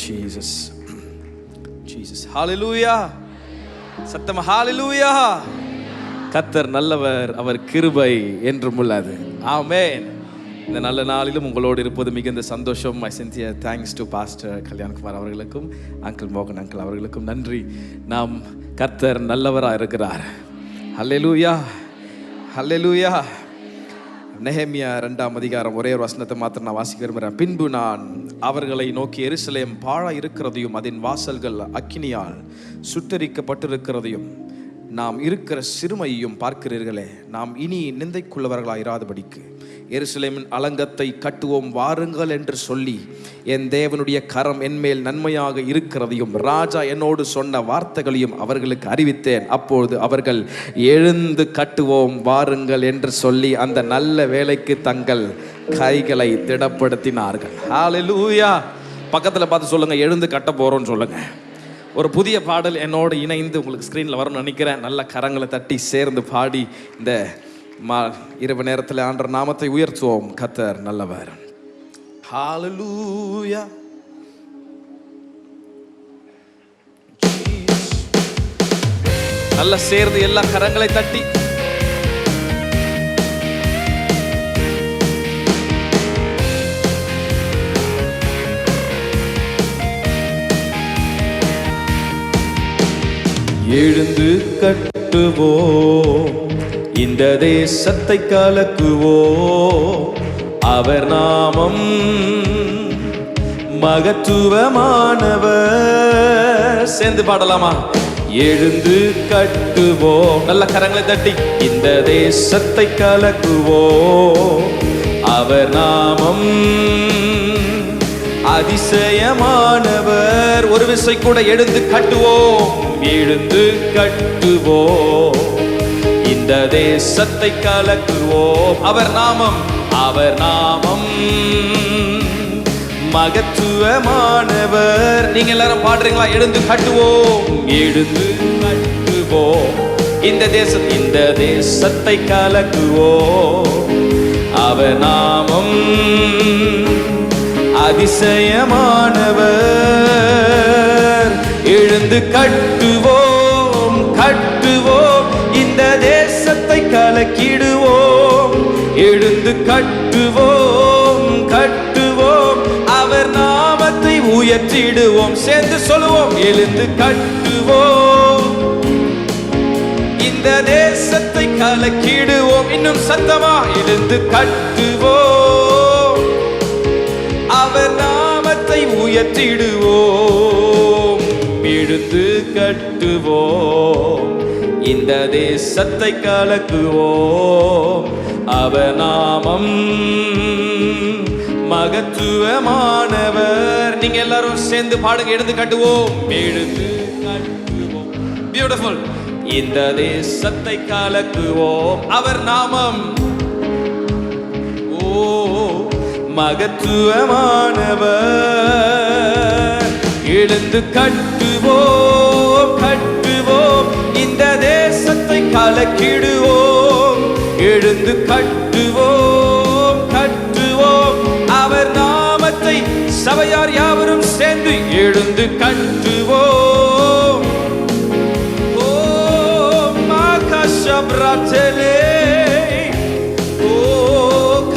Jesus. Jesus. Hallelujah. சத்தம் ஹalleluya. கர்த்தர் நல்லவர், அவர் கிருபை என்றும் உள்ளது. ஆமென். இந்த நல்ல நாளிலும் உங்களோடு இருப்பது மிகுந்த சந்தோஷம். My sincere thanks to Pastor Kalyankumar அவர்களுக்கும் அங்கிள் மோகன் அங்கிள் அவர்களுக்கும் நன்றி. நாம் கர்த்தர் நல்லவராக இருக்கிறார். ஹல்லேலூயா ஹல்லேலூயா. நெகேமியா 2ஆம் அதிகாரம் ஒரே ஒரு வசனத்தை மாத்திரம் நான் வாசிக்க விரும்புகிறேன். பின்பு நான் அவர்களை நோக்கி எருசலேம் பாழா இருக்கிறதையும் அதன் வாசல்கள் அக்கினியால் சுட்டரிக்கப்பட்டிருக்கிறதையும் நாம் இருக்கிற சிறுமையையும் பார்க்கிறீர்களே, நாம் இனி நிந்தைக்குள்ளவர்களாக இராதபடிக்கு எருசலேமின் அலங்கத்தை கட்டுவோம் வாருங்கள் என்று சொல்லி என் தேவனுடைய கரம் என்மேல் நன்மையாக இருக்கிறதையும் ராஜா என்னோடு சொன்ன வார்த்தைகளையும் அவர்களுக்கு அறிவித்தேன். அப்பொழுது அவர்கள் எழுந்து கட்டுவோம் வாருங்கள் என்று சொல்லி அந்த நல்ல வேலைக்கு தங்கள் கைகளை திடப்படுத்தினார்கள். ஹல்லேலூயா. பக்கத்தில் பார்த்து சொல்லுங்க, எழுந்து கட்ட போறோம்னு சொல்லுங்க. ஒரு புதிய பாடல் என்னோடு இணைந்து உங்களுக்கு ஸ்க்ரீனில் வரும்னு நினைக்கிறேன். நல்ல கரங்களை தட்டி சேர்ந்து பாடி இந்த இரவு நேரத்தில் ஆண்டவர் நாமத்தை உயர்த்துவோம். கர்த்தர் நல்லவர். ஹல்லேலூயா. நல்ல சேர்ந்து எல்லா கரங்களை தட்டி எழுந்து கட்டுவோம், இந்த தேசத்தை கலக்குவோம், அவர் நாமம் மகத்துவமானவர். சேர்ந்து பாடலாமா? எழுந்து கட்டுவோம், நல்ல கரங்களை தட்டி, இந்த தேசத்தை கலக்குவோம், அவர் நாமம் அதிசயமானவர். ஒரு விசை கூட எழுந்து கட்டுவோம், எழுந்து கட்டுவோம், இந்த தேசத்தை கலக்குவோம், அவர் நாமம் மகத்துவமானவர். நீங்க எல்லாரும் பாடுறீங்களா? எழுந்து கட்டுவோம், எழுந்து கட்டுவோம், இந்த தேசத்தை கலக்குவோம், அவர் நாமம் அதிசயமானவர். எழுந்து கட்டுவோம், கட்டுவோம், இந்த தேசத்தை கலக்கிடுவோம், எழுந்து கட்டுவோம், கட்டுவோம், அவர் நாமத்தை உயர்த்திடுவோம். சேர்ந்து சொல்லுவோம், எழுந்து கட்டுவோம், இந்த தேசத்தை கலக்கிடுவோம். இன்னும் சத்தமா, எழுந்து கட்டுவோம், அவர் நாமத்தை உயர்த்திடுவோம், எழுந்து கட்டுவோம், இந்த தேசத்தை கலக்குவோம், அவர் நாமம் மகத்துவமானவர். நீங்க எல்லாரும் சேர்ந்து பாடுங்க, எழுந்து கட்டுவோம், எழுந்து கட்டுவோம். பியூட்டிஃபுல். இந்த தேசத்தை கலக்குவோம், அவர் நாமம் மகத்துவமானவர். எழுந்து கட்டுவோம், கட்டுவோம், இந்த தேசத்தை கலக்கிடுவோம், எழுந்து கட்டுவோம், கட்டுவோம், அவர் நாமத்தை சபையார் யாவரும் சேர்ந்து எழுந்து கட்டுவோம். ஓ மாகாஷப்ராச்சலே, ஓ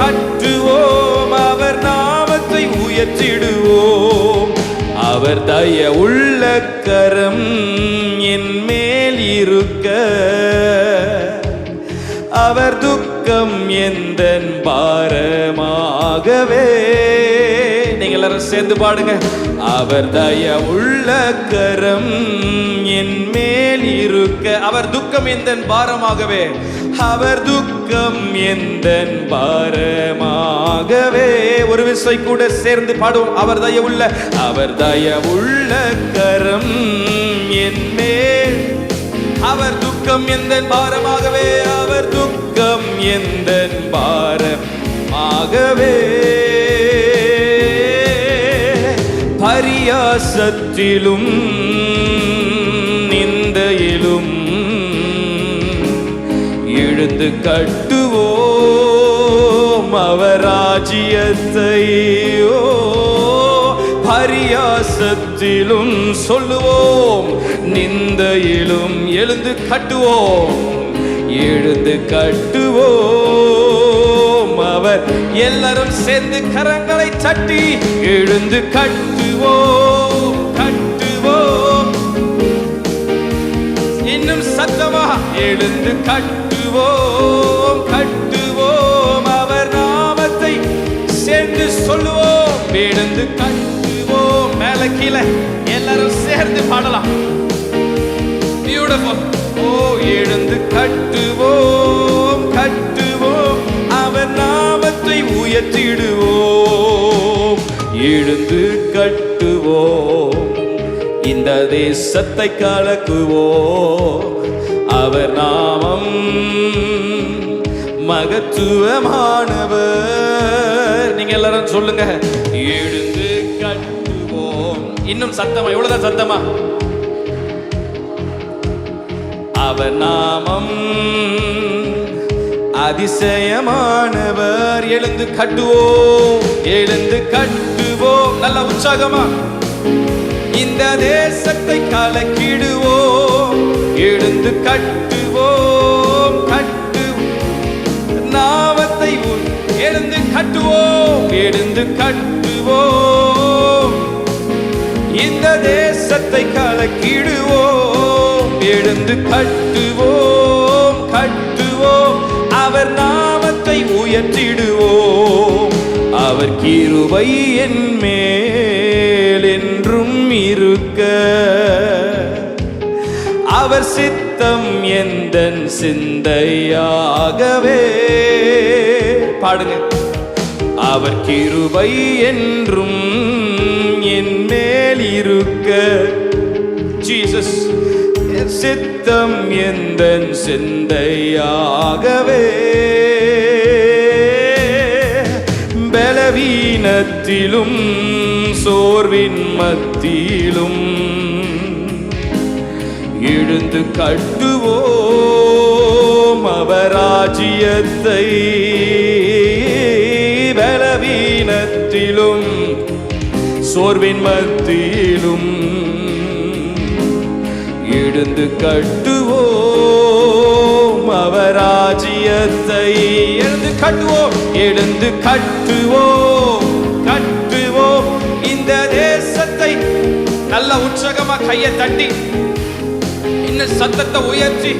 கட்டுவோம், அவர் நாமத்தை உயர்த்திடுவோம், அவர் தய உள்ள கரம் என் மேல் இருக்க, அவர் துக்கம் எந்தன் பாரமாகவே. நீங்க எல்லாரும் சேர்ந்து பாடுங்க. அவர் தய உள்ள கரம் என் மேல் இருக்க, அவர் துக்கம் எந்தன் பாரமாகவே, அவர் துக்கம் எந்தன் பாரமாகவே. ஒரு விசை கூட சேர்ந்து பாடுவோம். அவர் தயவுள்ள, அவர் தயவுள்ள கரம் என் மேல், அவர் துக்கம் எந்தன் பாரமாகவே, அவர் துக்கம் எந்தன் பாரமாகவே. பரியாசத்திலும் நிந்தையிலும் எழுந்து கட்டுவோம் அவர் ராஜ்யத்தை. பரியாசத்திலும் சொல்லுவோம், நிந்தையிலும் எழுந்து கட்டுவோம், எழுந்து கட்டுவோம். அவர் எல்லாரும் சேர்ந்து கரங்களை தட்டி எழுந்து கட்டுவோம், கட்டுவோம். இன்னும் சத்தமா எழுந்து கட்டுவோம், கட்டுவோம். அவர் நாமத்தை சேர்ந்து சொல்லுவோம், எழுந்து கட்டுவோம். மேல கீழே எல்லாரும் சேர்ந்து பாடலாம். பியூட்டிஃபுல். ஓ, எழுந்து கட்டுவோம், கட்டுவோம். அவர் நாமத்தை உயர்த்திடுவோம், எழுந்து கட்டுவோம். இந்த தேசத்தை கலக்குவோம். அவர் நாமம் மகத்துவமானவர். நீங்க எல்லாரும் சொல்லுங்க, எழுந்து கட்டுவோம். இன்னும் சத்தமா, எவ்வளவுதான் சத்தமா? அவர் நாமம் அதிசயமானவர். எழுந்து கட்டுவோம், எழுந்து கட்டுவோம். நல்ல உற்சாகமா இந்த தேசத்தை கலக்கிடுவோம், எழுந்து கட்டுவோம், நாமத்தை எழுந்து கட்டுவோம், எழுந்து கட்டுவோம். இந்த தேசத்தை கலக்கிடுவோம், எழுந்து கட்டுவோம், கட்டுவோம். அவர் நாமத்தை உயர்த்திடுவோம். அவர் கிருபை என் மேல் என்றும் இருக்க, அவர் சித்தம் எந்தன் சிந்தையாகவே. பாடுங்க. அவர் கிருபை என்றும் என் மேல் இருக்க, ஜீசஸ் சித்தம் எந்தன் சிந்தையாகவே. பலவீனத்திலும் சோர்வின் மத்தியிலும் எழுந்து கட்டுவோம் அவர் ராஜ்யத்தை. பலவீனத்திலும் சோர்வின் மத்தியிலும் எழுந்து கட்டுவோம் அவர் ராஜ்யத்தை. எழுந்து கட்டுவோம், எழுந்து கட்டுவோம், கட்டுவோம். இந்த தேசத்தை நல்ல உற்சாகமா கையை தட்டி இன்னும் சத்தத்தை உயர்த்தி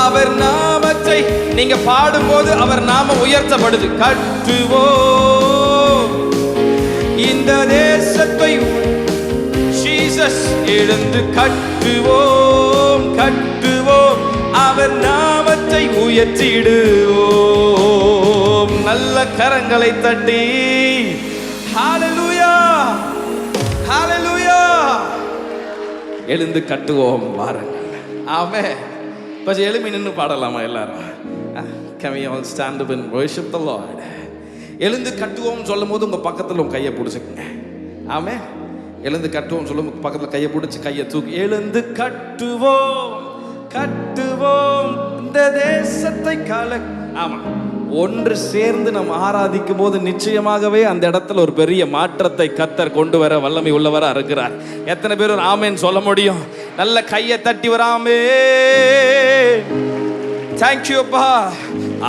அவர் நாமத்தை நீங்க பாடும்போது அவர் நாமம் உயர்த்தப்படுது. கட்டுவோம் இந்த தேசத்தை. ஜீசஸ் எழுந்து கட்டுவோம், கட்டுவோம். அவர் நாமத்தை உயர்த்திடுவோம். நல்ல கரங்களை தட்டி ஹல்லேலூயா, ஹல்லேலூயா. எழுந்து கட்டுவோம் வாருங்கள். ஆமென். கொஞ்சம் எழுப்பி நின்று பாடலாமா எல்லாரும்? Can we all stand up and worship the Lord? எழுந்து கட்டுவோம் சொல்லும் போது உங்க பக்கத்துல உங்க கையை பிடிச்சுக்குங்க. ஆமென். எழுந்து கட்டுவோம் சொல்லும் பக்கத்துல கையை பிடிச்சு கையை தூக்கி எழுந்து கட்டுவோம், கட்டுவோம் இந்த தேசத்தை ஆமா. ஒன்று சேர்ந்து நம்ம ஆராதிக்கும் போது நிச்சயமாகவே அந்த இடத்துல ஒரு பெரிய மாற்றத்தை கர்த்தர் கொண்டு வர வல்லமை உள்ளவரா இருக்கிறார். எத்தனை பேர் ஒரு ஆமென் சொல்ல முடியும்? நல்ல கையை தட்டி வராமே. தேங்க்யூ அப்பா.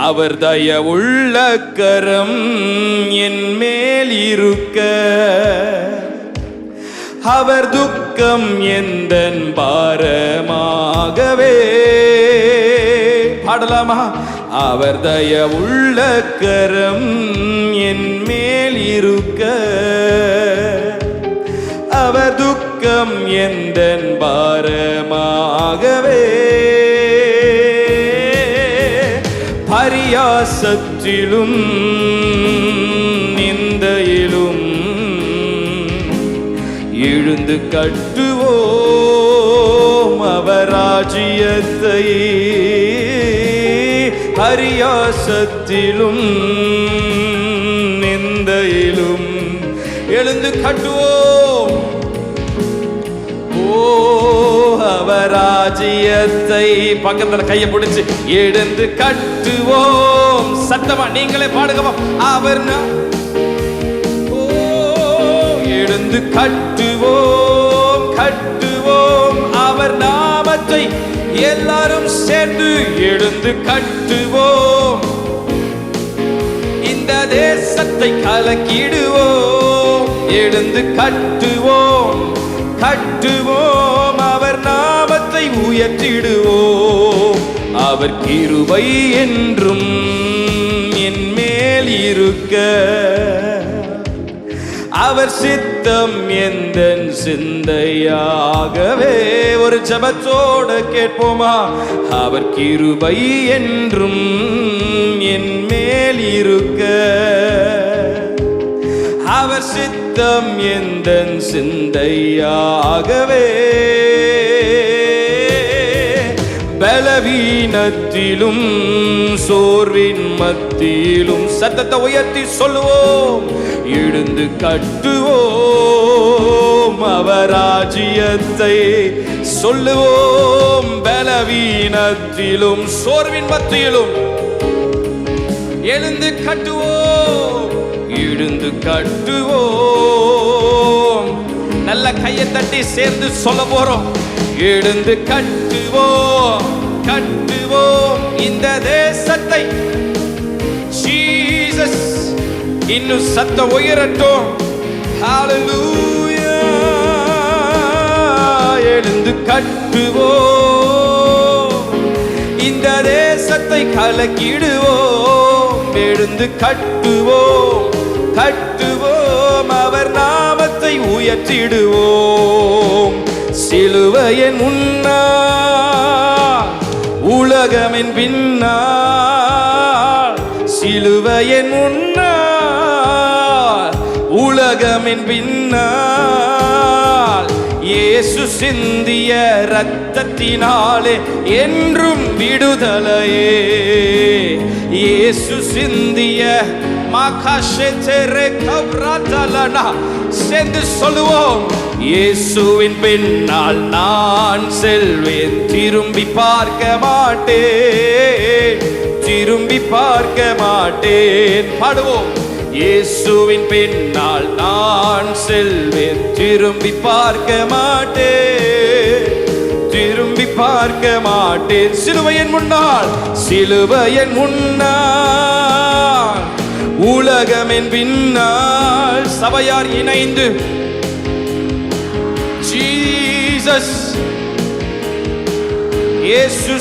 அவர் தயவுள்ள கரம் என் மேல் இருக்க, அவர் துக்கம் எந்தன் பாரமாகவே. பாடலாமா? அவர் தயவுள்ள கரம் என் மேல் இருக்க, அவர் துக்கம் எந்தன் பாரமாகவே. பரியாசத்திலும் நிந்தையிலும் எழுந்து கட்டுவோம் அவர் ராஜ்யத்தை. பரியாசத்திலும் நிந்தையிலும் எழுந்து கட்டுவோம். ஓ அவர் ராஜ்யத்தை. பக்கத்துல கையை பிடிச்சு எழுந்து கட்டுவோம். சத்தமா நீங்களே பாடுங்க. அவர் எழுந்து எழுந்து கட்டுவோம் கட்டுவோம் அவர் நாமத்தை எல்லாரும் சேர்ந்து எழுந்து கட்டுவோம். இந்த தேசத்தை கலக்கிடுவோம். எழுந்து கட்டுவோம் கட்டுவோம் அவர் நாமத்தை உயர்த்திடுவோம். அவர் கிருபை என்றும் என் மேல் இருக்க, அவர் சித்தம் எந்த சிந்தையாகவே. ஒரு ஜெபத்தோட கேட்போமா? அவர் கிருபை என்றும் என் மேல் இருக்க, அவர் சித்தம் எந்த சிந்தையாகவே. பலவீனத்திலும் சோர்வின் மத்தியிலும் சத்தத்தை உயர்த்தி சொல்லுவோம். எழுந்து கட்டுவோம் அவர் ராஜ்யத்தை சொல்லுவோம். பலவீனத்திலும் சோர்வின் மத்தியிலும் எழுந்து கட்டுவோம். எழுந்து கட்டுவோம். நல்ல கையை தட்டி சேர்ந்து சொல்ல போறோம். எழுந்து கட்டுவோம் கட்டுவோம் இந்த தேசத்தை. ஜீசஸ் இன்னும் சத்தம் உயரட்டும். ஹல்லேலூயா. எழுந்து கட்டுவோம் இந்த தேசத்தை கலக்கிடுவோம். எழுந்து கட்டுவோம் கட்டுவோம் அவர் நாமத்தை உயர்த்திடுவோம். சிலுவையின் முன்னால் உலகமின் பின்னால், சிலுவையின் முன்னால் உலகமின் பின்னால், இயேசு சிந்திய இரத்தத்தினாலே என்றும் விடுதலையே. இயேசு சிந்திய சேர்ந்து சொல்லுவோம். இயேசுவின் பின்னால் நான் செல்வேன், திரும்பி பார்க்க மாட்டேன், திரும்பி பார்க்க மாட்டேன். பாடுவோம். இயேசுவின் பின்னால் நான் செல்வேன், திரும்பி பார்க்க மாட்டேன், திரும்பி பார்க்க மாட்டேன். சிலுவையின் முன்னால் சிலுவையின் முன்னால் உலகமின் பின்னால் சபையார் இணைந்து ஜீசஸ் இயேசு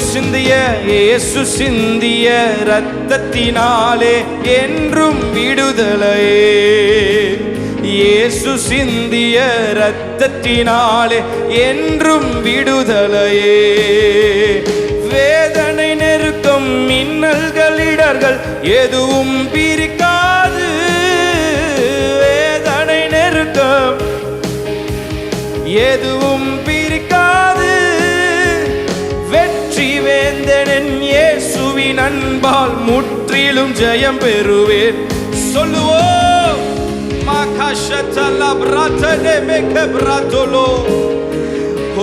சிந்திய இரத்தத்தினாலே என்றும் விடுதலையே. இயேசு சிந்திய இரத்தத்தினாலே என்றும் விடுதலையே. வேதனை நெருக்கம் மின்னல்கள் இடர்கள் எதுவும் பிரிக்காது. வேதனை நெருக்கம் எதுவும் பிரிக்காது. வெற்றி வேந்தனின் இயேசுவின் அன்பால் முற்றிலும் ஜெயம் பெறுவேன். சொல்லுவோம்.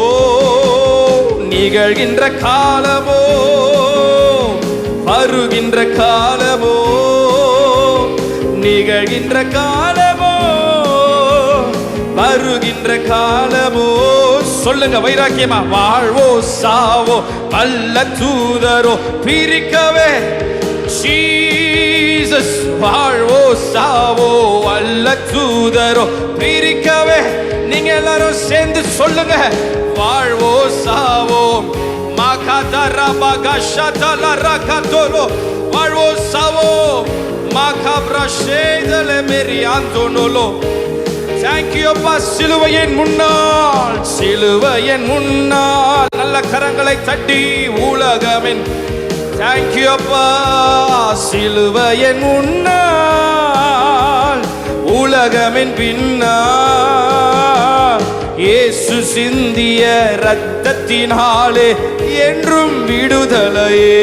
ஓ நிகழ்கின்ற காலமோ வருகின்ற காலமோ, நிகழ்கின்ற காலமோ வருகின்ற காலமோ. சொல்லுங்க வைராக்கியமா. வாழ்வோ சாவோ வல்ல தூதரோ பிரிக்கவே ஜீசஸ். வாழ்வோ சாவோ வல்ல தூதரோ பிரிக்கவே. நீங்க எல்லாரும் சேர்ந்து சொல்லுங்க. வாழ்வோ சாவோ வாழ்வோ சாவோ மாகாப்ரஷேதலெமெரியாந்தோனோலோ. Thank you அப்பா. சிலுவையின் முன்னால் சிலுவையின் முன்னால் நல்ல கரங்களை தட்டி உலகமின். Thank you அப்பா. சிலுவையின் முன்னால் உலகமின் பின்னால், இயேசு சிந்திய இரத்தத்தினாலே என்றும் விடுதலையே.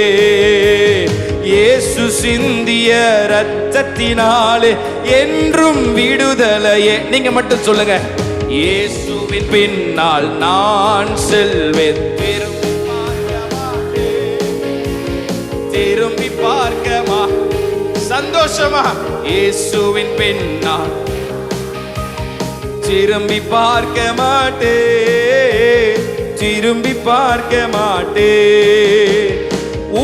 இயேசு சிந்திய இரத்தத்தினாலே என்றும் விடுதலையே. நீங்க மட்டும் சொல்லுங்க. இயேசுவின் பின்னால் நான் செல்வேன், திரும்பி பார்க்கமா. சந்தோஷமா. இயேசுவின் பின்னால் திரும்பி பார்க்க மாட்டேன், திரும்பி பார்க்க மாட்டேன்.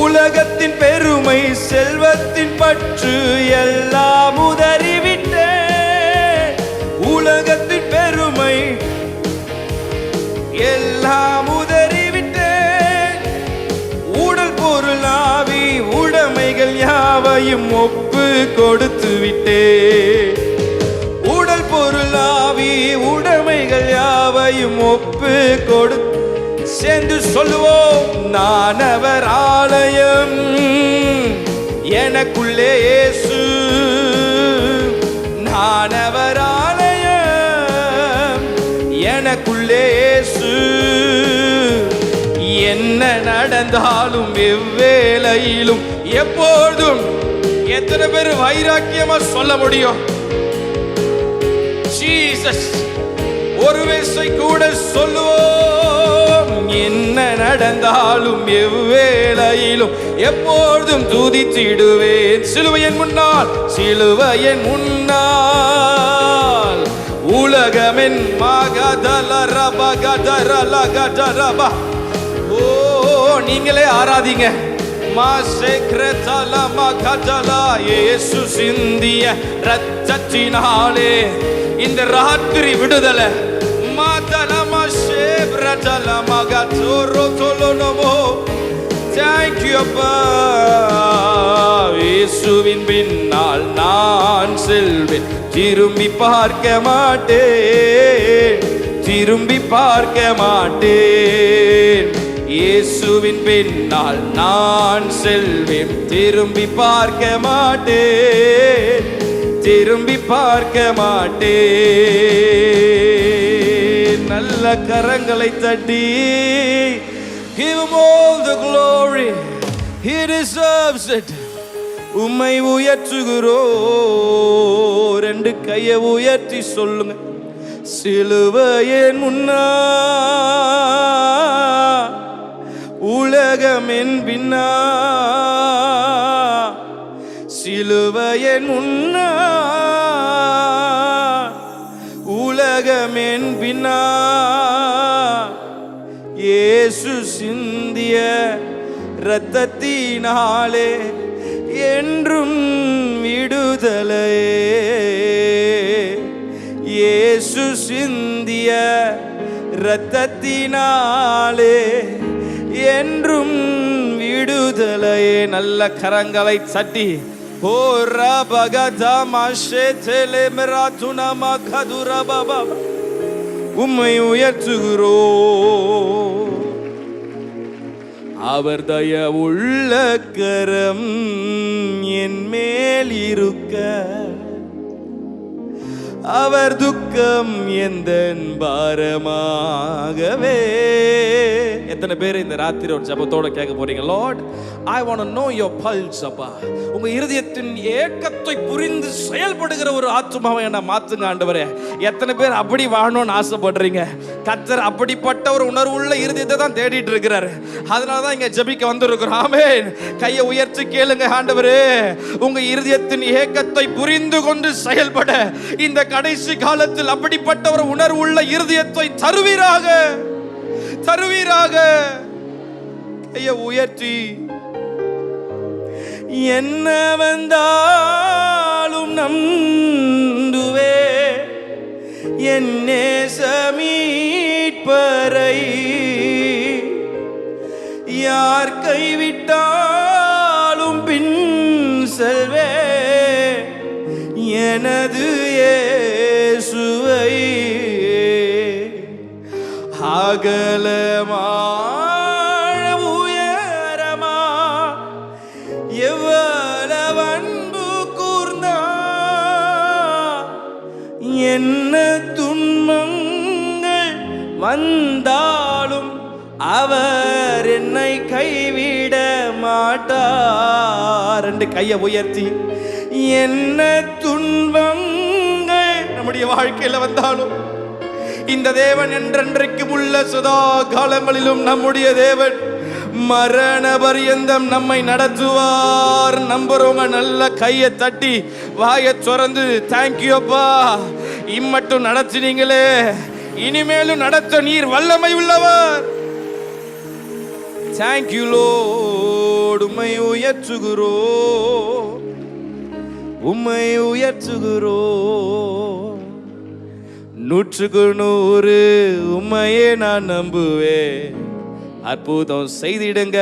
உலகத்தின் பெருமை, செல்வத்தின் பற்று எல்லாம் உதறிவிட்டேன். உலகத்தின் பெருமை எல்லாம் உதறிவிட்டேன். உடல் பொருள் ஆவி உடைமைகள் யாவையும் ஒப்பு கொடுத்து விட்டேன். உடல் பொருள் ஆவி உடைமைகள் யாவையும் ஒப்பு கொடுத்து சேர்ந்து சொல்லுவோம். நான் அவர் ஆலயம், எனக்குள்ளே இயேசு. நான் அவர் ஆலயம், எனக்குள்ளே இயேசு. என்ன நடந்தாலும் எவ்வேளையிலும் எப்பொழுதும். எத்தனை பேர் வைராக்கியமா சொல்ல முடியும்? ஜீசஸ். ஒரு விசை கூட சொல்லுவோம். என்ன நடந்தாலும் எவ்வேளையிலும் எப்பொழுதும் துதித்திடுவேன். சிலுவையின் முன்னால், சிலுவையின் முன்னால். உலகமென் மகதலரபகதரலகதரபா. ஓ, நீங்களே ஆராதிங்க. இயேசு சிந்திய இரத்தத்தினாலே இந்த ராத்திரி விடுதலை. இயேசுவின் பின்னால் நான் செல்வேன், திரும்பி பார்க்க மாட்டேன், திரும்பி பார்க்க மாட்டேன். இயேசுவின் பின்னால் நான் செல்வேன், திரும்பி பார்க்க மாட்டேன், திரும்பி பார்க்க மாட்டேன். நல்ல கரங்களை தட்டி give him all the glory, he deserves it. உம்மை உயர்த்துகிறோம். ரெண்டு கையை உயர்த்தி சொல்லுங்க. சிலுவையின் முன்னா, உலகமென் பின்னா. சிலுவையின் முன்னா, உலகமென் பின்னா. இயேசு சிந்திய இரத்தத்தினாலே என்றும் விடுதலையே. இயேசு சிந்திய இரத்தத்தினாலே என்றும் விடுதலையே. நல்ல கரங்களை தட்டி ஓ ரபகதா மாஷேதலே மராதுனா மகதுரா பாபா உம்மை உயர்த்துகிறோம். அவர் தயவுள்ள கரம் என் மேல் இருக்க, அவர் துக்கம் எந்தன் பாரமாகவே. எத்தனை பேர் இந்த ராத்திரி ஒரு ஜெபத்தோட கேட்க போறீங்க? Lord, I want to know your pulse. அப்பா, உங்க இருதயத்தின் ஏக்கத்தை புரிந்து செயல்படுகிற ஒரு ஆத்துமாவை என்ன மாத்துங்க ஆண்டவரே. எத்தனை பேர் அப்படி வாழணும்னு ஆசைப்படுறீங்க? கர்த்தர் அப்படிப்பட்ட ஒரு உணர்வுள்ள இருதயத்தை தான் தேடிட்டு இருக்கிறாரு. அதனால தான் இங்க ஜெபிக்க வந்திருக்கிறோம். ஆமென். கையை உயர்த்தி கேளுங்க. ஆண்டவரே, உங்க இருதயத்தின் ஏக்கத்தை புரிந்து கொண்டு செயல்பட இந்த கடைசி காலத்தில் அப்படிப்பட்ட ஒரு உணர்வுள்ள இருதயத்தை தருவீராக, தருவீராக. கையை உயர்த்தி என்ன வந்தாலும் நம்புவே என் நேசமீட்பரை. யார் கைவிட்டாலும் பின் செல்வே எனது இயேசுவை. அகலமா உயரமா எவ்வளவு அன்பு கூர்ந்தா. என்ன துன்பங்கள் வந்தாலும் அவர் என்னை கைவிட மாட்டார். ரெண்டு கையை உயர்த்தி, என்ன துன்பங்கள் நம்முடைய வாழ்க்கையில வந்தாலும் இந்த தேவன் என்றென்றைக்கும் உள்ள சதா காலங்களிலும் நம்முடைய தேவன் மரண பரியந்தம் நம்மை நடத்துவார். நம்புறவங்க நல்ல கையை தட்டி வாயை திறந்து தேங்க்யூ அப்பா, இம்மட்டும் நடத்தினீங்களே, இனிமேலும் நடத்த நீர் வல்லமை உள்ளவர். Thank you lord. உம்மை உயர்த்துகிறோ, உம்மை உயர்த்துகிறோ. 100க்கு 100 உம்மையே நான் நம்புவேன். அற்புதம் செய்திடுங்க,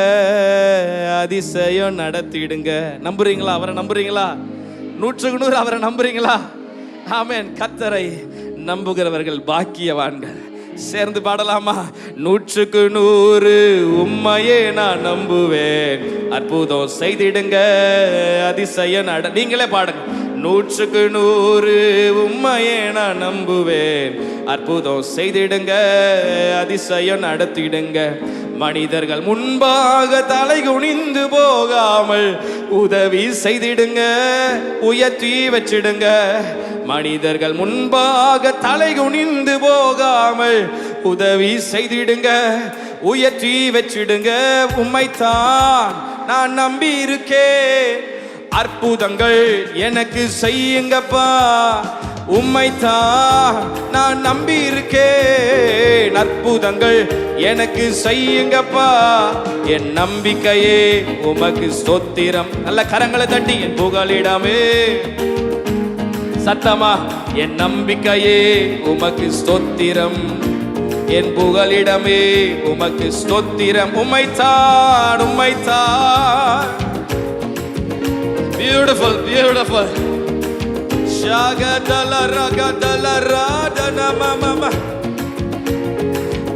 அதிசயம் நடத்திடுங்க. நம்புறீங்களா? அவரை நம்புறீங்களா? 100க்கு 100 அவரை நம்புறீங்களா? ஆமென். கர்த்தரை நம்புகிறவர்கள் பாக்கியவான்கள். சேர்ந்து பாடலாமா? 100க்கு 100 உம்மையே நான் நம்புவேன். அற்புதம் செய்திடுங்க, அதிசயம் நீங்களே பாடுங்க. 100க்கு 100 உம்மையே நான் நம்புவேன். அற்புதம் செய்திடுங்க, அதிசயம் நடத்திடுங்க. மனிதர்கள் முன்பாக தலை குனிந்து போகாமல் உதவி செய்திடுங்க, உயர்த்தி வச்சிடுங்க. மனிதர்கள் முன்பாக தலை குனிந்து போகாமல் உதவி செய்திடுங்க, உயர்த்தி வச்சிடுங்க. உம்மைத்தான் நான் நம்பி இருக்கேன். அற்புதங்கள் எனக்கு செய்யுங்கப்பா. உம்மைத்தான் நான் நம்பி இருக்கேன். அற்புதங்கள் எனக்கு செய்யுங்கப்பா. என் நம்பிக்கையே உமக்கு ஸ்தோத்திரம். நல்ல கரங்களை தட்டி என் புகலிடமே சத்தமா, என் நம்பிக்கையே உமக்கு ஸ்தோத்திரம். என் புகலிடமே உமக்கு ஸ்தோத்திரம். உம்மைத்தான், உம்மைத்தான். Beautiful, beautiful. Shagadala ragadala radana mama.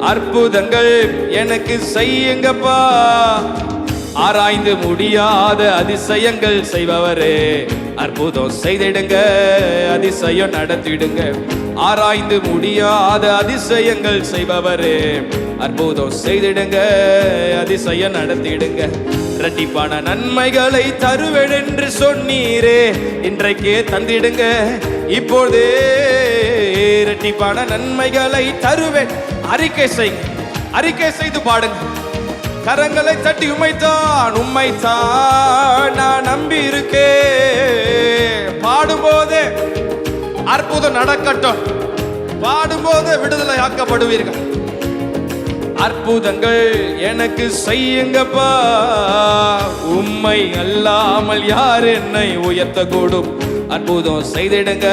அற்புதங்கள் எனக்கு செய்யுங்கப்பா. ஆராய்ந்து முடியாத அதிசயங்கள் செய்பவரே, அற்புதம் செய்திடுங்க, அதிசயம் நடத்திடுங்க. ஆராய்ந்து முடியாத அதிசயங்கள் செய்பவரே, அற்புதம் செய்திடுங்க, அதிசயம் நடத்திடுங்க. இரட்டிப்பான நன்மைகளை தருவேன் என்று சொன்னீரே, இன்றைக்கே தந்திடுங்க. இப்போதே இரட்டிப்பான நன்மைகளை தருவேன். அறிக்கை செய்யுங்க, அறிக்கை செய்து பாடுங்க. கரங்களை தட்டி உம்மைத்தான், உம்மைத்தான் நான் நம்பி இருக்கேன். பாடும்போதே அற்புதம் நடக்கட்டும். பாடும்போதே விடுதலை ஆக்கப்படுவீர்கள். அற்புதங்கள் எனக்கு செய்யுங்கப்பா. உம்மை அல்லாமல் யார் என்னை உயர்த்தக்கூடும்? அற்புதம் செய்திடுங்க,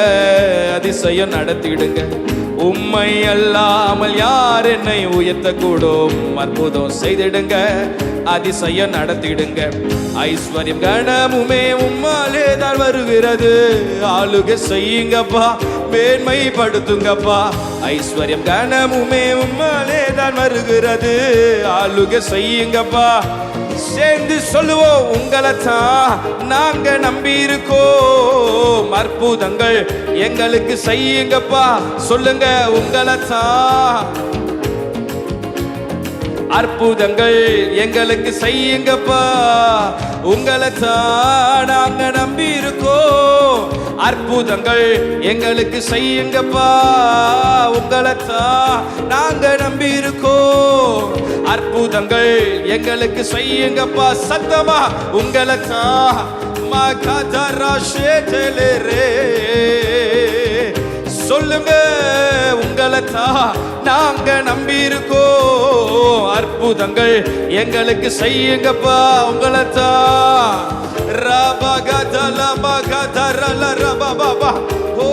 அதிசயம் நடத்திடுங்க. உம்மை அல்லாமல் யார் என்னை உயர்த்தக்கூடும்? அற்புதம் செய்திடுங்க, அதிசயம் நடத்திடுங்க. ஐஸ்வர்யம் கனமுமே உம்மாலே தான் வருகிறது. ஆளுகை செய்யுங்கப்பா, மேன்மைப்படுத்துங்கப்பா. ஐஸ்வர்யம் கனமுமே உம்மாலே தான் வருகிறது. ஆளுகை செய்யுங்கப்பா. சேர்ந்து சொல்லுவோம், உங்களைத்தான் நாங்க நம்பி இருக்கோம். அற்புதங்கள் எங்களுக்கு செய்யுங்கப்பா. சொல்லுங்க, உங்களைத்தான். அற்புதங்கள் எங்களுக்கு செய்யுங்கப்பா. உங்களைத்தான் நாங்க நம்பி இருக்கோம். அற்புதங்கள் எங்களுக்கு செய்யுங்கப்பா. உங்களைத்தான் நாங்க நம்பி இருக்கோம். அற்புதங்கள் எங்களுக்கு செய்யுங்கப்பா. சத்தமா, உங்களைத்தான். சொல்லுங்க, உங்களைத்தான் நாங்க நம்பி இருக்கோம். அற்புதங்கள் எங்களுக்கு செய்யுங்கப்பா. உங்களைத்தான். ரபகதல மகதரல ரபபபா. ஓ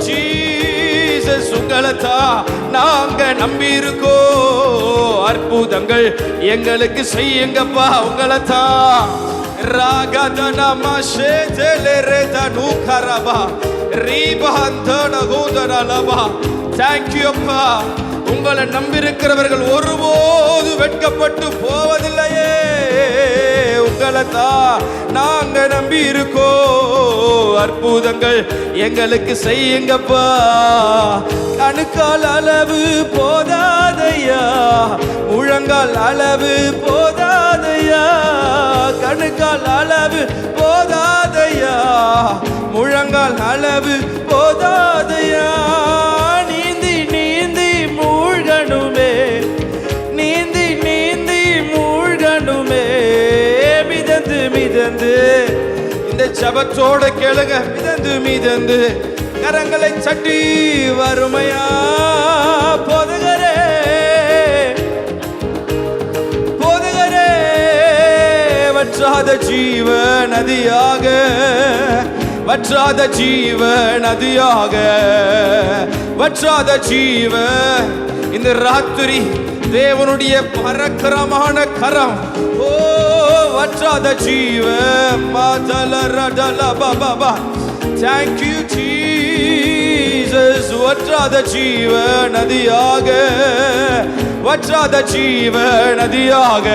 ஜீசஸ், உங்களைத்தான் நாங்க நம்பி இருக்கோம். அற்புதங்கள் எங்களுக்கு செய்யுங்கப்பா. உங்களைத்தான். ராகதன மஷேதலே ரெதனு கரபா ரீபந்தன கோதரலபா. Thank you அப்பா. உங்களை நம்பியிருக்கிறவர்கள் ஒருபோது வெட்கப்பட்டு போவதில்லையே. உங்களைத்தான் நாங்க நம்பி இருக்கோம். அற்புதங்கள் எங்களுக்கு செய்யுங்கப்பா. கணுக்கால் அளவு போதாதையா, முழங்கால் அளவு போதாதையா. கணுக்கால் அளவு போதாதையா, முழங்கால் அளவு போதாதையா. நீந்தி நீந்தி மூழ்கணுமே, நீந்தி நீந்தி மூழ்கணுமே. மிதந்து மிதந்து இந்த ஜபத்தோட கேளுங்க. மிதந்து மிதந்து கரங்களை சட்டி வறுமையா போதுகரே போதுகரே வற்றாத ஜீவ நதியாக வற்றாத ஜீவ நதியாக வற்றாத ஜீவ இந்த ராத்திரி தேவனுடைய பரக்கிரமான கரம் ஓ வற்றாத ஜீவ மாதல ரடல பாபா Thank you Jesus வற்றாத ஜீவ நதியாக வற்றாத ஜீவ நதியாக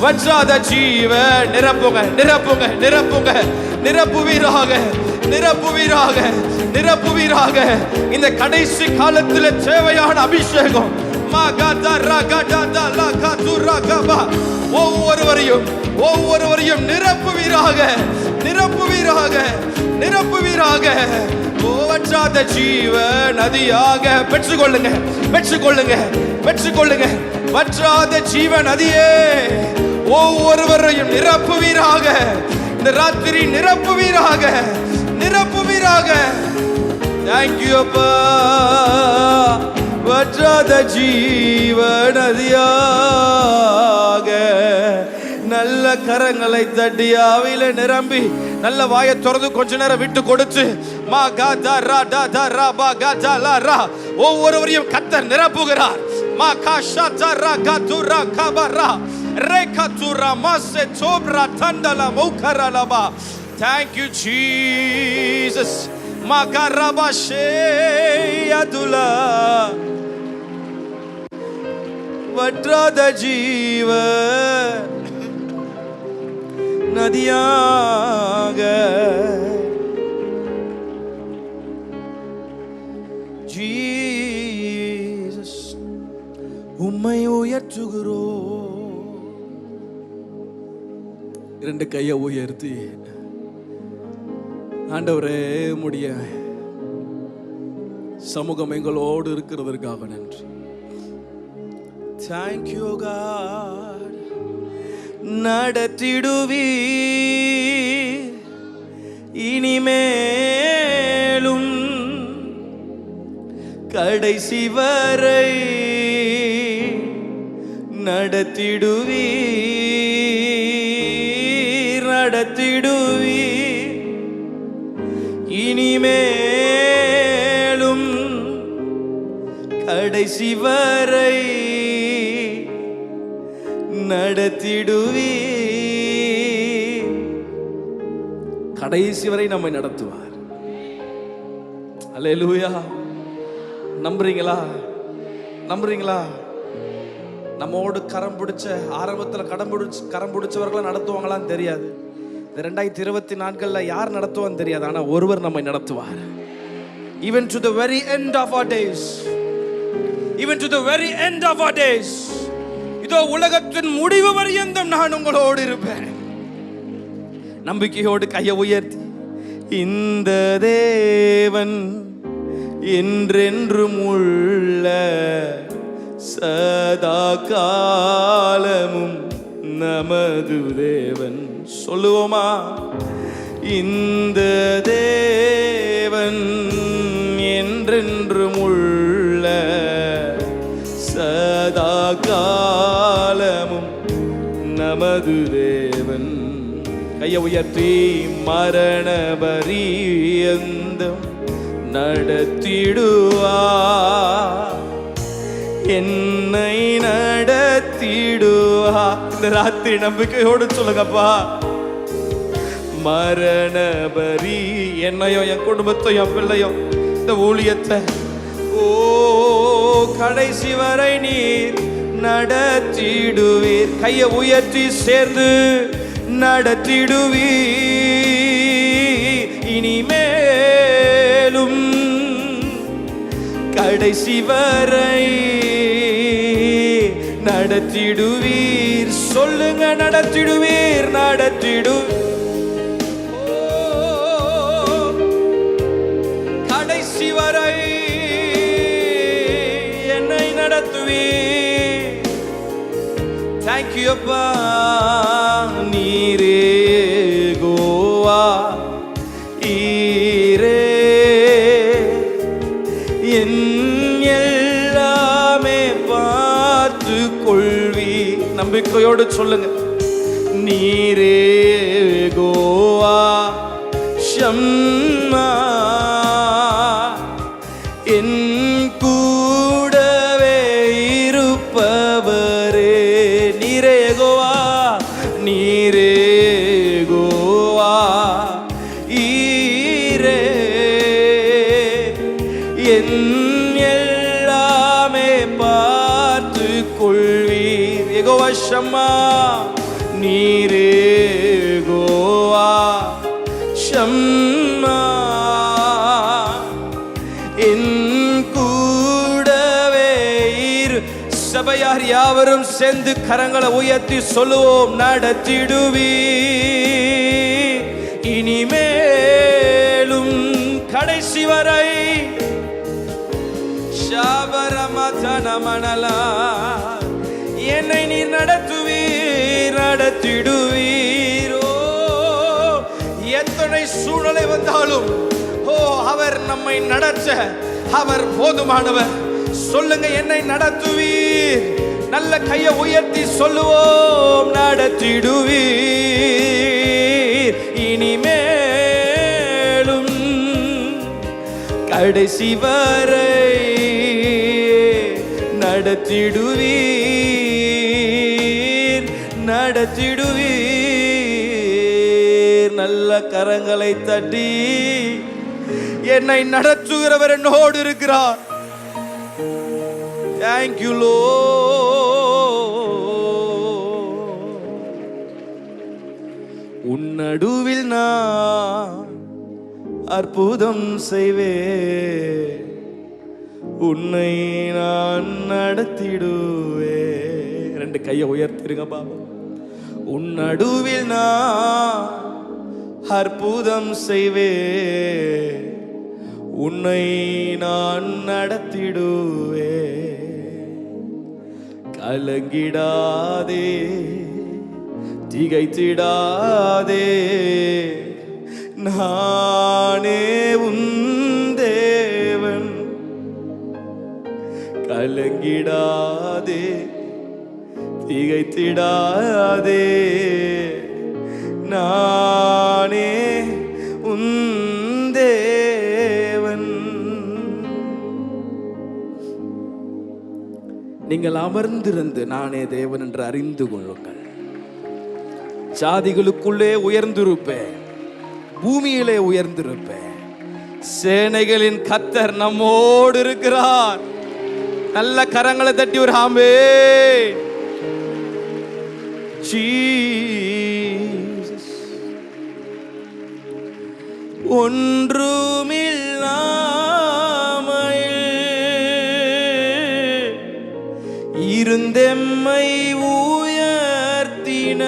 வற்றாத ஜீவ நிரப்புங்க நிரப்புங்க நிரப்புங்க நிரப்புவீராக நிரப்புவீராக நிரப்புவீராக இந்த கடைசி காலத்தில் தேவையான அபிஷேகம் ஒவ்வொருவரையும் நிரப்புவீராக நிரப்புவீராக நிரப்புவீராக வற்றாத ஜீவ நதியாக பெற்றுக்கொள்ளுங்க பெற்றுக்கொள்ளுங்க பெற்றுக்கொள்ளுங்க வற்றாத ஜீவ நதியே ஒவ்வொருவரையும் நிரப்புவீராக இந்த ராத்திரி நிரப்புவீராக நிரப்புவீராக Thank you அப்பா வற்றாத ஜீவ நதியாக நல்ல கரங்களை தட்டி ஆவியில நிரம்பி நல்ல வாயை திறந்து கொஞ்ச நேரம் விட்டு கொடுத்து மா காதா ரா டா டா ரா பா காதா லா ரா ஒவ்வொருவரையும் கர்த்தர் நிரப்புகிறார் மா காஷா டா ரா காதுரா கபரா ரேகதுரா மாசே சோப்ரா தண்டலா மௌகரலபா Thank you Jesus மா கரபா ஷேயதுலா வற்றாத ஜீவ நதியாக ஜீசஸ் உம்மை உயர்த்துகிறோம். இரண்டு கையை உயர்த்தி ஆண்டவரே உம்முடைய சமூகம் எங்களோடு இருக்கிறதற்காக நன்றி. Thank you God. நடத்திடுவீர் இனிமேலும் கடைசி வரை நடத்திடுவீர் நடத்திடுவீர் இனிமேலும் கடைசி வரை நடத்திடுவீர். கடைசி வரை நம்மை நடத்துவார். அல்லேலூயா. நம்புறீங்களா? நம்புறீங்களா? நம்மோடு கரம் பிடிச்ச ஆரம்பத்தில் கரம் பிடிச்சவர்களை நடத்துவாங்களான்னு தெரியாது. 2024 யார் நடத்துவான்னு தெரியாது. ஆனால் ஒருவர் நம்மை நடத்துவார். Even to the very end of our days. Even to the very end of our days. இதோ உலகத்தின் முடிவு வரையந்தம் நான் உங்களோடு இருப்பேன். நம்பிக்கையோடு கையை உயர்த்தி இந்த தேவன் என்றென்றும் உள்ள சதா காலமும் நமது தேவன் சொல்லுவோமா? இந்த தேவன் என்றென்றும் உள்ள சதா காலமும் நமது தேவன். கையை உயர்த்தி மரண பரியந்தம் நடத்திடுவா என்னை நடத்திடுவா. இந்த ராத்திரி நம்பிக்கையோடு சொல்லுங்கப்பா. மரண பரி என்னையும் என் குடும்பத்தையும் என் பிள்ளையும் இந்த ஊழியத்தை ஓ கடைசி வரை நீர் நடத்திடுவீர். கையை உயர்த்தி சேர்ந்து நடத்திடுவீர். இனிமேலும் கடைசி வரை நடத்திடுவீர். சொல்லுங்க, நடத்திடுவீர். கடைசி வரை என்னை நடத்துவீர். தேங்க்யூ அப்பா. நீரே கோவா ஈரே நம்பிக்கையோடு சொல்லுங்க. நீரே யெகோவா ஷம்மா, என் கூடவே இருப்பவரே. நீரே யெகோவா, நீரே யெகோவா ஈரே, என் எல்லாமே பார்த்து கொள்வீர். யெகோவா ஷம்மா, நீரே யெகோவா ஷம்மா, என் கூடவே இரு. சபையார் யாவரும் சேர்ந்து கரங்களை உயர்த்தி சொல்லுவோம். நடத்திடுவீர் இனிமேலும் கடைசி வரை. ஷாபரமதனமனலா, என்னை நீர் நடத்துவீர், நடத்திடுவீரோ. எத்தனை சூழ்நிலை வந்தாலும் அவர் நம்மை நடத்த அவர் போதுமானவர். சொல்லுங்க, என்னை நடத்துவீர். நல்ல கையை உயர்த்தி சொல்லுவோம். நடத்திடுவீர் இனிமேலும் கடைசி வரை. நடத்திடுவீர், நடத்திடுவீர். நல்ல கரங்களை தட்டி, என்னை நடத்துகிறவர் என்னோடு இருக்கிறார். Thank you Lord. உன் நடுவில் நான் அற்புதம் செய்வேன், உன்னை நான் நடத்திடுவேன். ரெண்டு கையை உயர்த்திருங்க பாபா. உன் நடுவில் நான் அற்புதம் செய்வேன், உன்னை நான் நடத்திடுவேன். கலங்கிடாதே, திகைத்திடாதே, நானே உன் தேவன். கலங்கிடாதே, திகைத்திடாதே, நானே உன் தேவன். நீங்கள் அமர்ந்திருந்து நானே தேவன் என்று அறிந்து கொள்ளுங்கள். ஜாதிகளுக்குள்ளே உயர்ந்திருப்பேன், பூமியிலே உயர்ந்திருப்பேன். சேனைகளின் கர்த்தர் நம்மோடு இருக்கிறார். நல்ல கரங்களை தட்டி ஒரு ஆமென். ஜீசஸ். ஒன்றுமில்லாமையில் இருந்தெம்மை உயர்த்தின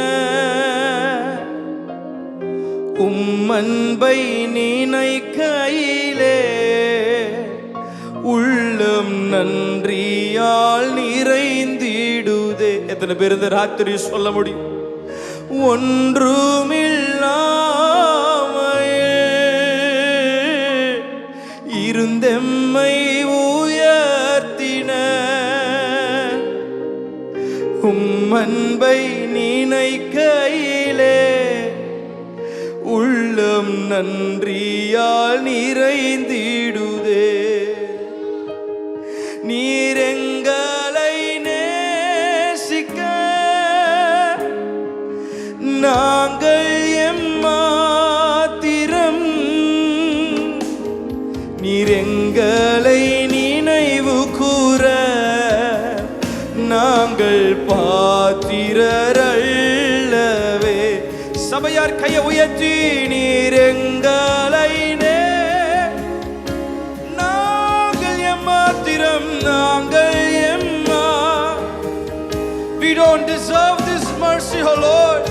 உம்மன்பை நினைக்கையிலே உள்ளம் நன்றியால் நிறைந்திடுதே. எத்தனை பேர் இந்த ராத்திரி சொல்ல முடியும்? ஒன்றுமில்லாமையில் இருந்தெம்மை உயர்த்தின உம்மன்பை நினைக்கையிலே உள்ளம் நன்றியால் நிறைந்திடுதே. நீர் எங்களை நேசிக்க நாங்கள் எம்மாத்திரம், நீர் எங்களை நினைவு கூற நாங்கள் பாத்திரரல்லவே. சபையார் கையை உயர்த்தி, நீர் எங்களை நாங்கள் எம்மாத்திரம், நாங்கள் எம்மா. We don't deserve this mercy, oh Lord.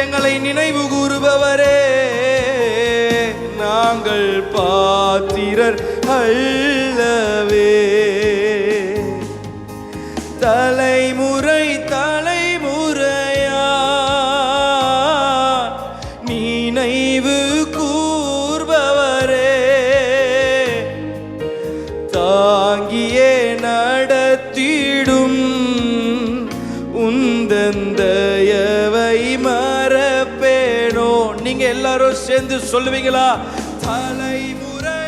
எங்களை நினைவு கூறுபவரே, நாங்கள் பாத்திரர் அல்லவே. தலைமுறை தலைமுறையா நினைவு கூர்பவரே, தாங்கியே நடத்திடும் உன் எல்லாரும் சேர்ந்து சொல்லுவீங்களா? தலைமுறை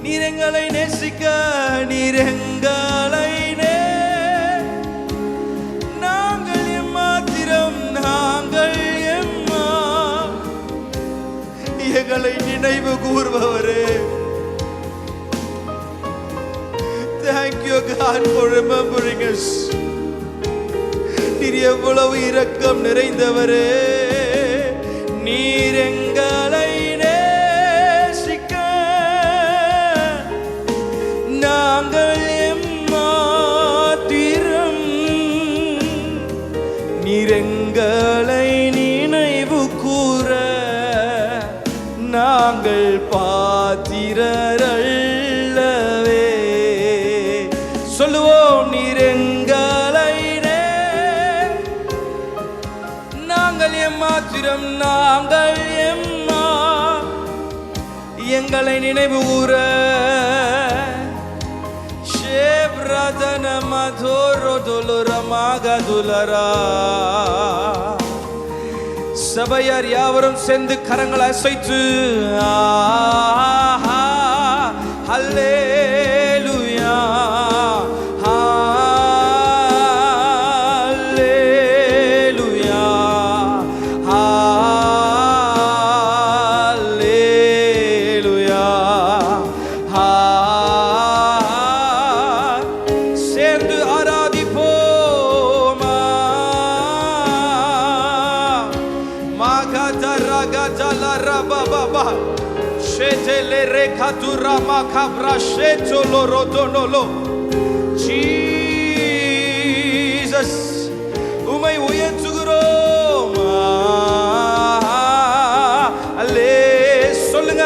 நீரெங்களை நேசிக்க, நீரெங்களை நாங்கள் எம்மாத்திரம், நாங்கள் எங்களை நினைவு கூர்பவரே. Thank you God for remembering us. நீர் எவ்வளவு இரக்கம் நிறைந்தவரே. நீர் எங்களை நாங்கள் எம்மாத்திரம், நீரெங்களை நினைவு கூற நாங்கள் பாத்திரரல்லவே. சொல்லுவோம், நீரெங்களை நாங்கள் எம்மாத்திரம், நாங்கள் எங்களை நினைவு கூற. சபையார் யாவரும் சேர்ந்து கரங்களை அசைத்து ஹல்லேலூயா, ஹல்லேலூயா, ஹல்லேலூயா, சேர்ந்து ஆராதிப்போமா. மாகதரா கதலா ரபபபா ஷெதலே ரெகதுரா மகப்ரா ஷெதலோ ரோதனலோ. ஜீசஸ் உம்மை உயர்த்துகிறோம். அல்லே சொல்லுங்க.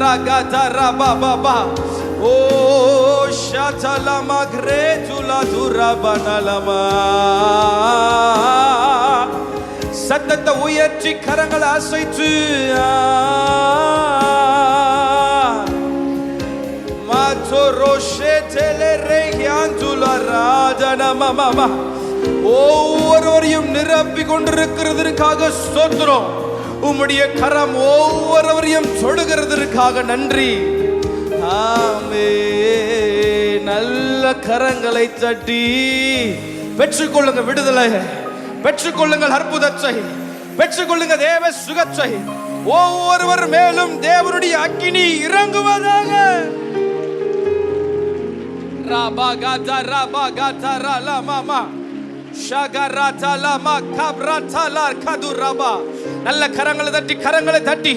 Ragadara oh shatala magretula durabanalama. சத்தத்தை உயர்த்தி கரங்களை அசைத்து ஒவ்வொருவரையும் நிரப்பி கொண்டிருக்கிறதற்காக ஸ்தோத்திரம். உம்முடைய கரம் ஒவ்வொருவரையும் தொடுகிறதற்காக நன்றி. ஆமென். நல்ல கரங்களை தட்டி பெற்றுக்கொள்ளுங்க விடுதலை, பெற்றுக்கொள்ளுங்கள் அற்புதத்தை, பெற்றுக்கொள்ளுங்க தேவ சுகத்தை. ஒவ்வொருவர் மேலும் தேவனுடைய அக்கினி இறங்குவதாக. நல்ல கரங்களை தட்டி, கரங்களை தட்டி.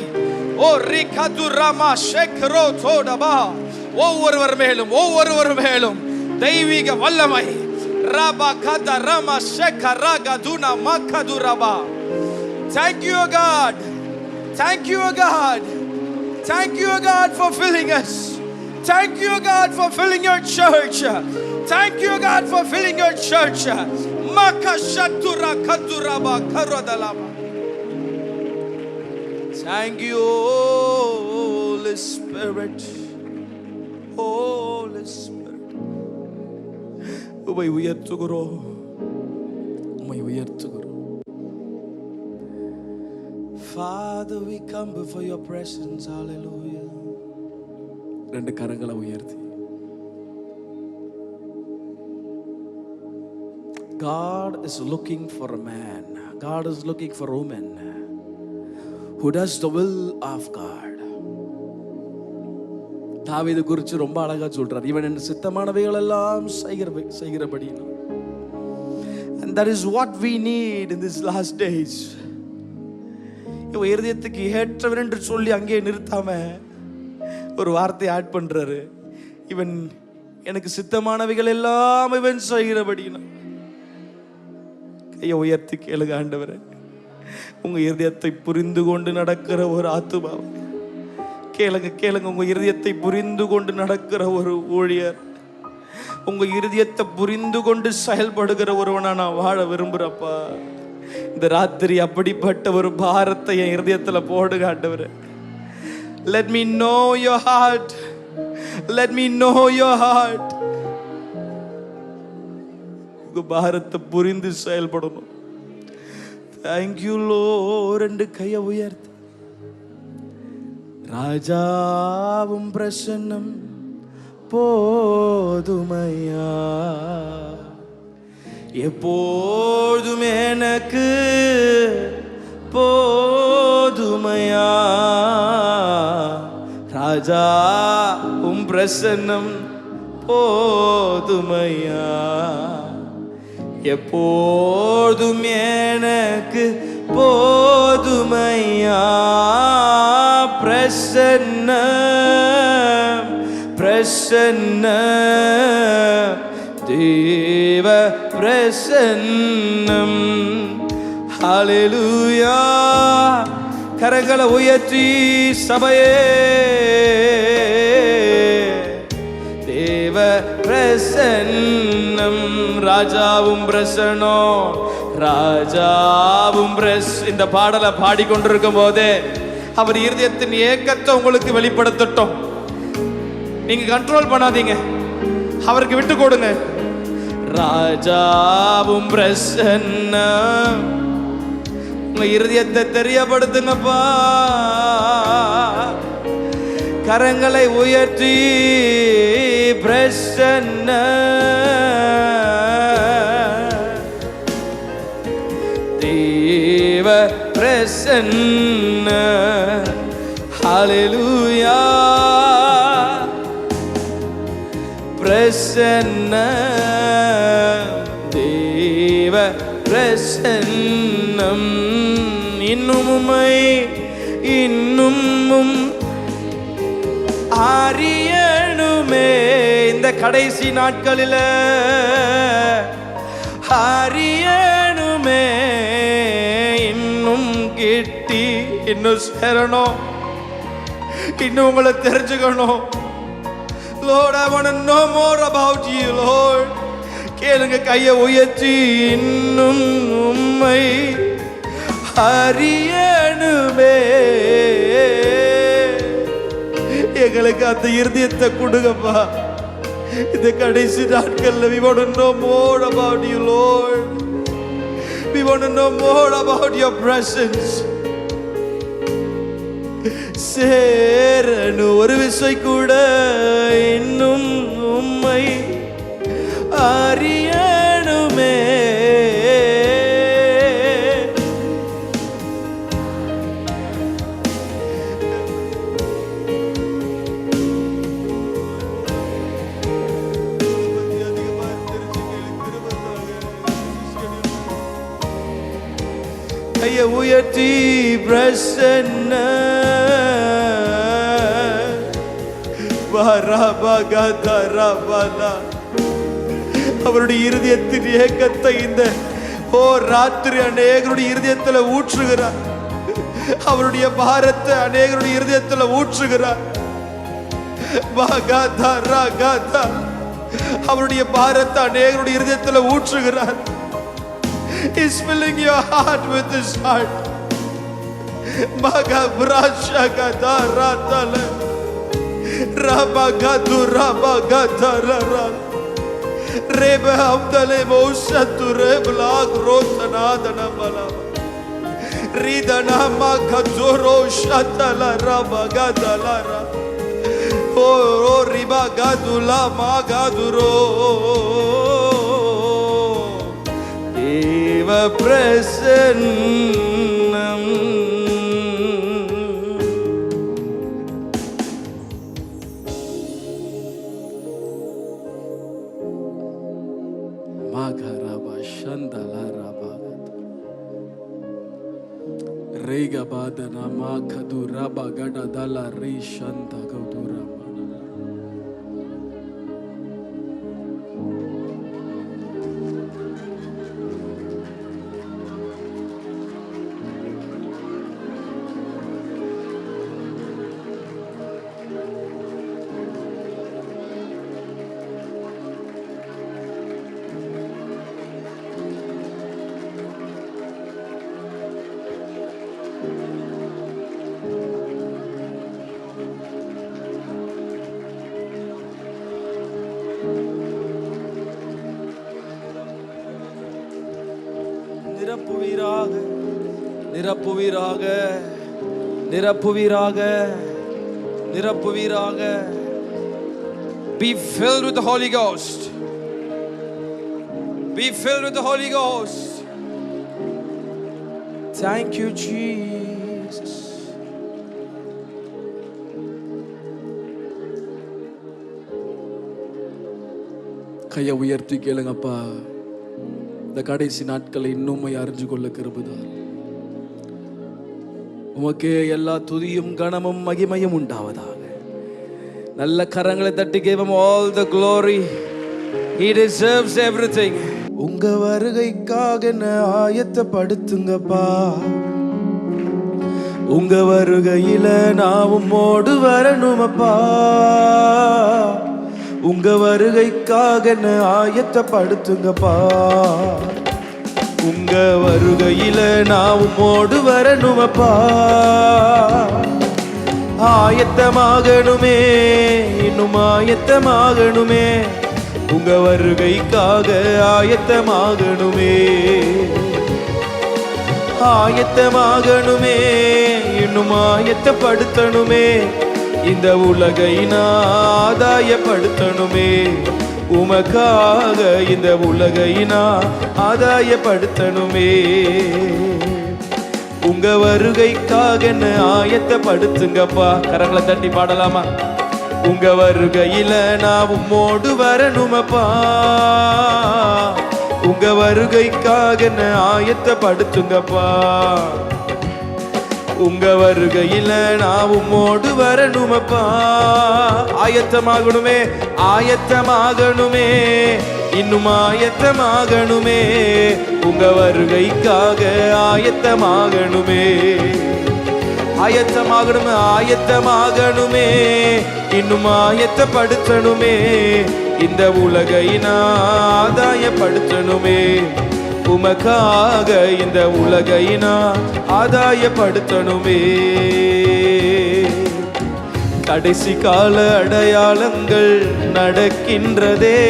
ஓ ரிகதுரமா ஷெக்ரோ தோடபா. ஒவ்வொருவர் மேலும், ஒவ்வொருவர் மேலும் தெய்வீக வல்லமை. ரபா கதரமா ஷெகரகதுனா மக்கதுரபா. Thank you God. Thank you God. Thank you God for filling us. Thank you God for filling your church. Thank you God for filling your church. Makashatura kaduraba karodalaba. Thank you Holy Spirit. Holy Spirit. உம்மை உயர்த்துகிறோம், உம்மை உயர்த்துகிறோம். Father, we come before your presence. Hallelujah. ரெண்டு கரங்களை உயர்த்தி God is looking for a man. God is looking for a woman who does the will of God. தாவீது குறித்து ரொம்ப அழகா சொல்றார், இவன் என் சித்தமானவைகள் எல்லாம் செய்கிறபடி. And that is what we need in these last days. இவன் இருதயத்துக்கு ஏற்றவன் என்று சொல்லி அங்கே நிறுத்தாம ஒரு வார்த்தை ஆட் பண்றாரு, இவன் எனக்கு சித்தமானவைகள் எல்லாம் இவன் செய்கிறபடி. கையை உயர்த்தி கேளுங்க ஆண்டவரே. உங்க இருதயத்தை புரிந்து கொண்டு நடக்கிற ஒரு ஆத்துமா. கேளுங்க கேளுங்க, உங்க இருதயத்தை புரிந்து கொண்டு நடக்கிற ஒரு ஊழியர், உங்க இருதயத்தை புரிந்து கொண்டு செயல்படுகிற ஒருவனா நான் வாழ விரும்புறப்பா. இந்த ராத்திரி அப்படிப்பட்ட ஒரு பாரத்தை என் இருதயத்துல போடுங்க ஆண்டவரே. Let me know your heart. Let me know your heart. உங்க பாரத்தை புரிந்து செயல்படணும். Thank you Lord. ரெண்டு கையை உயர்த்து. ராஜாவும் பிரசன்னம் போதுமையா, எப்போதும் எனக்கு போதுமையா. ராஜா உம் பிரசன்னம் போதுமையா, எப்போதும் எனக்கு போதுமையா. பிரசன்னம் பிரசன்னம் தேவ பிரசன்னம். ஹல்லேலூயா. கரங்களை உயர்த்தி சபையே, தேவ பிரசன்னம். ராஜாவும் பிரசன்னோ, ராஜாவும் இந்த பாடலை பாடிக்கொண்டிருக்கும் போதே அவர் இருதயத்தின் ஏக்கத்தை உங்களுக்கு வெளிப்படுத்தட்டும். நீங்க கண்ட்ரோல் பண்ணாதீங்க, அவருக்கு விட்டு கொடுங்க. ராஜாவும் பிரசன்னம். உங்க இருதயத்தை தெரியப்படுத்துங்கப்பா. கரங்களை உயர்த்தி பிரசன்னம் தேவ பிரசன்னம். ஹல்லேலூயா. பிரசன்னம் தேவ பிரசன்னம். இன்னுமுமை இன்னும் அறியணுமே. இந்த கடைசி நாட்களில் அறியணுமே. இன்னும் கிட்டி இன்னும் சேரணும், இன்னும் உங்களை தெரிஞ்சுக்கணும். Lord, I want to know more about you, Lord. கேளுங்க கையை உயர்த்தி. இன்னும் உம்மை அறியணுமே. எங்களுக்கு அந்த இருதயத்தை கொடுங்கப்பா. இந்த கடைசி நாட்கள்ல we want to know more about you, Lord. We want to know more about your presence. சேரனு ஒரு விசை கூட இன்னும் உம்மை அறியணுமே. கையை உயர்த்தி பிரசன்னம். அவருடைய இருதயத்தின் ஏக்கத்தை இந்த ராத்திரி அநேகருடைய இருதயத்தில் ஊற்றுகிறார். அவருடைய பாரத்தை அநேகருடைய இருதயத்தில் ஊற்றுகிறார். அவருடைய பாரத்தை அநேகருடைய இருதயத்தில் ஊற்றுகிறார். He's filling your heart with his heart. Rebe hamdale mosatu rebla grotana bala ridana makazoro shatala rabagadalara o ribagadula magaduro eva presennam. Rega badana ma kadura bagada dala re shanta kadura. நிரப்புவீராக, நிரப்புவீராக, நிரப்புவீராக, நிரப்புவீராக. Be filled with the Holy Ghost. Be filled with the Holy Ghost. Thank you, Jesus. கையை உயர்த்தி கேளுங்கப்பா. இந்த கடைசி நாட்களை இன்னும் அறிஞ்சு கொள்ள கிருபைதார். உமக்கே எல்லா துதியும் கனமும் மகிமையும் உண்டாவதாக. நல்ல கரங்களை தட்டி give him all the glory. He deserves everything. உங்க வருகைக்காக என்ன ஆயத்தப்படுத்துங்கப்பா. உங்க வருகையில நான் உம்மோடு வரணுமப்பா. உங்க வருகைக்காக என்ன ஆயத்தப்படுத்துங்கப்பா. உங்க வருகையில நான் உம்மோடு வரணுமப்பா. ஆயத்தமாகணுமே, இன்னும் ஆயத்தமாகணுமே. உங்க வருகைக்காக ஆயத்தமாகணுமே, ஆயத்தமாகணுமே, இன்னும் ஆயத்தப்படுத்தணுமே. இந்த உலகை நான் ஆதாயப்படுத்தணுமே. உமக்காக இந்த உலகை நான் ஆதாயப்படுத்தணுமே. உங்க வருகைக்காக என்ன ஆயத்தப்படுத்துங்கப்பா. கரங்களை தட்டி பாடலாமா? உங்க வருகையில நான் உம்மோடு வரணுமப்பா. உங்க வருகைக்காக என்ன ஆயத்தப்படுத்துங்கப்பா. உங்க வருகையில நான் உம்மோடு வரணுமப்பா. ஆயத்தமாகணுமே, ஆயத்தமாகணுமே, இன்னும் ஆயத்தமாகணுமே. உங்க வருகைக்காக ஆயத்தமாகணுமே, ஆயத்தமாகணுமே, ஆயத்தமாகணுமே, இன்னும் ஆயத்தப்படுத்தணுமே. இந்த உலகை நான் ஆதாயப்படுத்தணுமே. உமக்காக இந்த உலகை நான் ஆதாயப்படுத்தணுமே. கடைசி கால அடையாளங்கள் நடக்கின்றதே.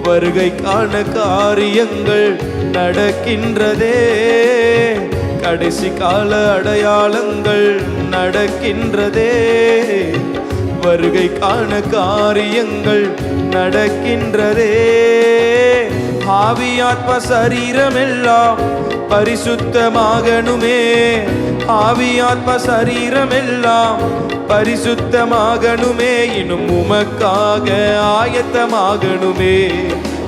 வருகைக்கான காரியங்கள் நடக்கின்றதே. கடைசி கால அடையாளங்கள் நடக்கின்றதே. வருகைக்கான காரியங்கள் நடக்கின்றதே. ஆவியாத்ம சரீரம் எல்லாம் பரிசுத்தமாகணுமே. ஆவியாத்ம சரீரம் எல்லாம் பரிசுத்தமாகணுமே. இன்னும் உமக்காக ஆயத்தமாகணுமே.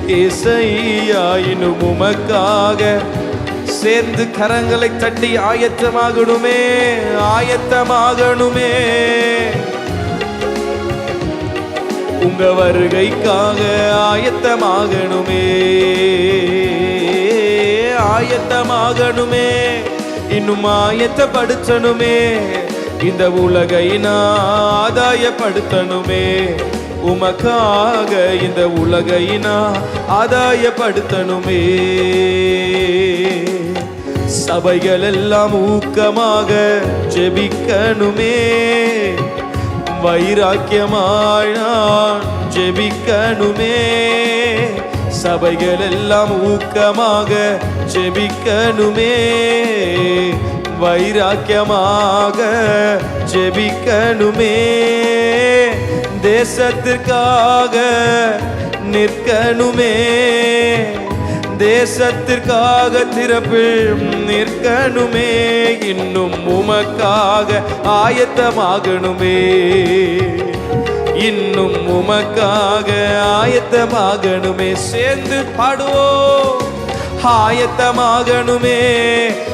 ஏசையா இன்னும் உமக்காக சேர்ந்து கரங்களை தட்டி ஆயத்தமாகணுமே, ஆயத்தமாகணுமே. உங்க வருகைக்காக ஆயத்தமாகணுமே, ஆயத்தமாகணுமே, இன்னும் ஆயத்தப்படுத்தணுமே. இந்த உலகை நான் ஆதாயப்படுத்தணுமே. உமக்காக இந்த உலகை நான் ஆதாயப்படுத்தணுமே. சபைகள் எல்லாம் ஊக்கமாக ஜெபிக்கணுமே. வைராக்கியமாய் நான் ஜெபிக்கணுமே. சபைகள் எல்லாம் ஊக்கமாக ஜெபிக்கணுமே. வைராக்கியமாக ஜெபிக்கணுமே. தேசத்திற்காக நிற்கணுமே. தேசத்திற்காக திறப்பில் நிற்கணுமே. இன்னும் உமக்காக ஆயத்தமாகணுமே. இன்னும் உமக்காக ஆயத்தமாகணுமே. சேர்ந்து பாடுவோம். ஆயத்தமாகணுமே,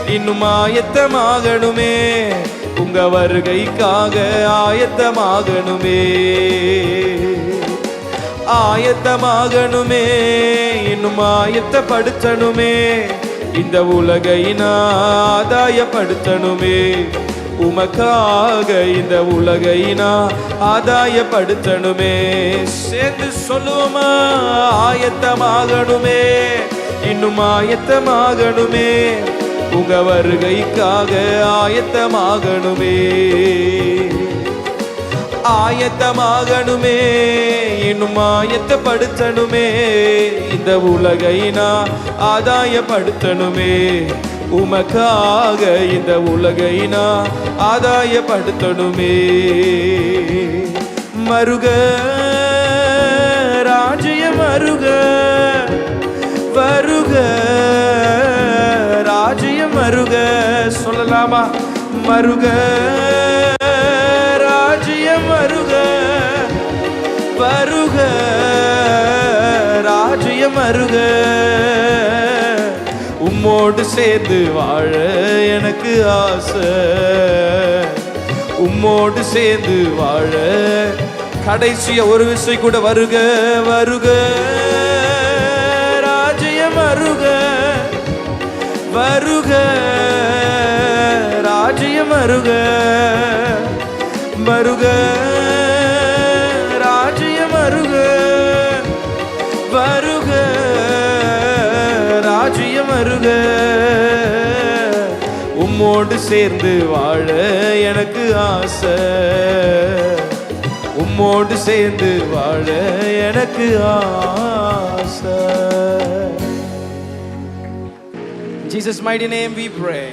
இன்னும் ஆயத்தமாகணுமே. உங்க வருகைக்காக ஆயத்தமாகணுமே. ஆயத்தமாகணுமே, இன்னும் ஆயத்தப்படுத்தணுமே. இந்த உலகை நான் ஆதாயப்படுத்தணுமே. உமக்காக இந்த உலகை நான் ஆதாயப்படுத்தணுமே. சேர்ந்து சொல்லுவோமா? ஆயத்தமாகணுமே, இன்னும் ஆயத்தமாகணுமே. உங்க வருகைக்காக ஆயத்தமாகணுமே. ஆயத்தமாகணுமே, இன்னும் ஆயத்தப்படுத்தணுமே, இந்த உலகை நான் ஆதாயப்படுத்தணுமே, உமக்காக இந்த உலகை நான் ஆதாயப்படுத்தணுமே. மருக ராஜ்யம் அருக, வருக ராஜ்யம் அருக. சொல்லலாமா? மருக ராஜ்யம் அருக, வருக ராஜ்யம் அருக. உம்மோடு சேர்ந்து வாழ எனக்கு ஆசை, உம்மோடு சேர்ந்து வாழ. கடைசியா ஒரு விஷயம் கூட, வருக வருக ராஜ்யம் அருக, வருக ராஜ்யம் அருக, வருக ராஜ்யம் அருக, வருக ராஜ்யம் அருக. உம்மோடு சேர்ந்து வாழ எனக்கு ஆசை, உம்மோடு சேர்ந்து வாழ எனக்கு ஆசை. In Jesus' mighty name we pray.